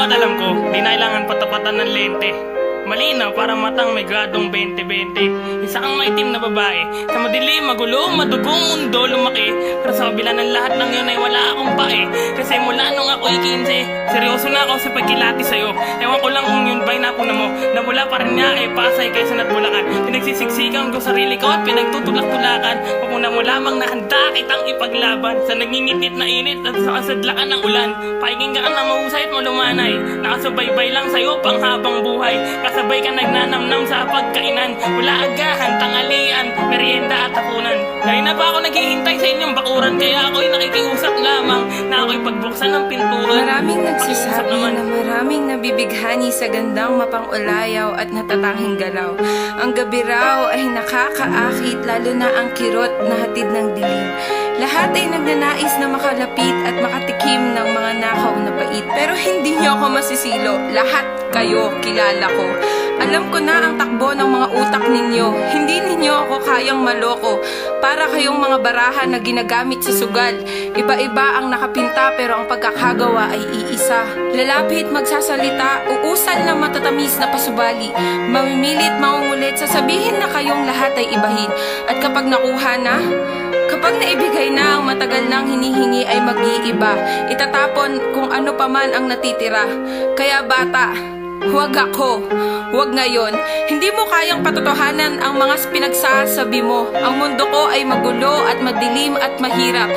at alam ko, di na kailangan patapatan ng lente. Malinaw para matang may gradong 20-20. Isa kang maitim na babae, sa madilim, magulo, madugong mundo lumaki. Pero sa kabila ng lahat ng yun ay wala akong pae. Kasi mula nung ako'y 15, seryoso na ako sa pagkilati sa'yo. Ewan ko lang kung yun ba'y napuna mo, na mula pa rin nga ay Pasay kaysa na't Bulacan. Pinagsisiksikan ko sarili ko at pinagtutulak-tulakan. Papuna mo lamang na handa kitang ipaglaban. Sa nangingitit na init at sa kasadlakan ng ulan, pakinggan ka na mahusay at malumanay. Nakasubaybay lang sa'yo pang habang buhay. Sabay ka nagnanamnam sa pagkainan. Wala agahan, tangalian, merienda at hapunan. Dahil na ba ako naghihintay sa inyong bakuran? Kaya ako'y nakikiusap lamang na ako'y pagbuksan ng pintuan. Maraming nagsasabi na maraming nabibighani sa gandang mapangulayaw at natatanghing galaw. Ang gabi raw ay nakakaakit, lalo na ang kirot na hatid ng dilim. Lahat ay nagnanais na makalapit at makatikim ng mga nakaw na pait. Pero hindi niyo ako masisilo. Lahat kayo kilala ko. Alam ko na ang takbo ng mga utak ninyo. Hindi ninyo ako kayang maloko. Para kayong mga baraha na ginagamit sa sugal. Iba-iba ang nakapinta pero ang pagkakagawa ay iisa. Lalapit, magsasalita, uusal na matatamis na pasubali. Mamimilit, maungulit, sasabihin na kayong lahat ay ibahin. At kapag nakuha na, kapag naibigay na ang matagal nang hinihingi ay mag-iiba. Itatapon kung ano pa man ang natitira. Kaya bata, huwag ako, huwag ngayon. Hindi mo kayang patotohanan ang mga pinagsasabi mo. Ang mundo ko ay magulo at madilim at mahirap.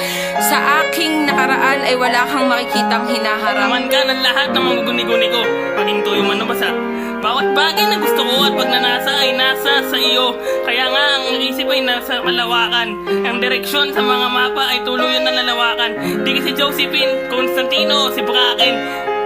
Sa aking nakaraan ay wala kang makikitang hinaharap. Naman ka ng lahat ng mga guni-guni ko, paging tuyo man o basa. Bawat bagay na gusto ko at pag nanasa ay nasa sa iyo. Kaya nga ang isip ay nasa kalawakan. Ang direksyon sa mga mapa ay tuluyan na lalawakan. Di kasi Josephine, Constantino, si Bracken,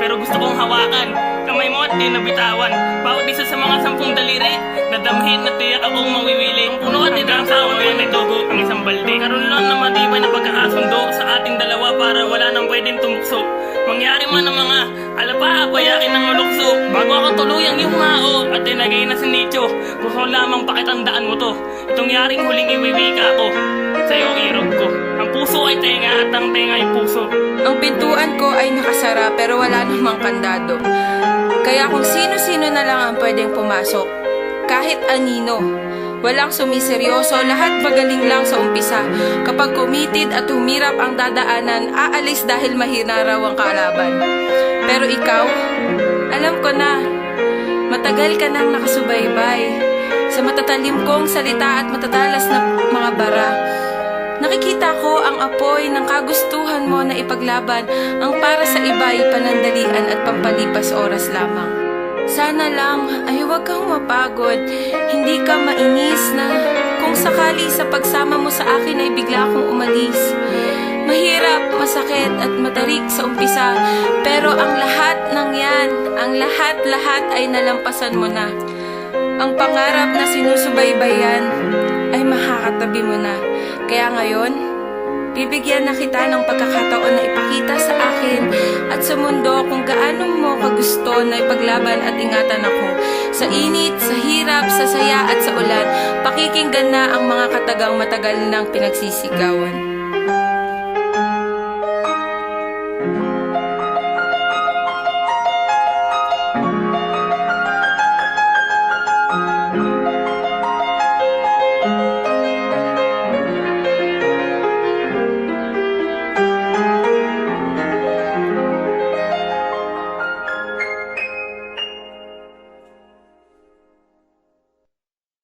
pero gusto kong hawakan. Kamay mo at di nabitawan. Bawat isa sa mga 10 daliri, nadamhin at tiyak akong mawiwili. Ang puno at hanggang sa awan ay dugo ang isang balde. Karoon lang na matibay na pagkakasundo sa ating dalawa para wala nang pwedeng tumukso. Mangyari man ang mga alapa, payakin ng malukso. Bago ako tuluyang yumao at tinagay na si Nicho, gusto lamang pakitandaan mo to. Itong yaring huling iwiwika ko sa iyong irog ko. Ang puso ay tenga at ang tenga ay puso. Ang pintuan ko ay nakasara pero wala namang kandado. Kaya kung sino-sino na lang ang pwedeng pumasok, kahit anino. Walang sumiseryoso, lahat magaling lang sa umpisa. Kapag kumitid at humirap ang dadaanan, aalis dahil mahina raw ang kalaban. Pero ikaw, alam ko na, matagal ka nang nakasubaybay sa matatalim kong salita at matatalas na mga bara. Nakikita ko ang apoy ng kagustuhan mo na ipaglaban ang para sa iba ay panandalian at pampalipas oras lamang. Sana lang ay huwag kang mapagod, hindi ka mainis na kung sakali sa pagsama mo sa akin ay bigla akong umalis. Mahirap, masakit at matarik sa umpisa, pero ang lahat ng yan, ang lahat-lahat ay nalampasan mo na. Ang pangarap na sinusubaybayan ay makakatabi mo na. Kaya ngayon, bibigyan na kita ng pagkakataon na ipakita sa akin at sa mundo kung gaano mo kagusto na ipaglaban at ingatan ako. Sa init, sa hirap, sa saya at sa ulan, pakikinggan na ang mga katagang matagal ng pinagsisigawan.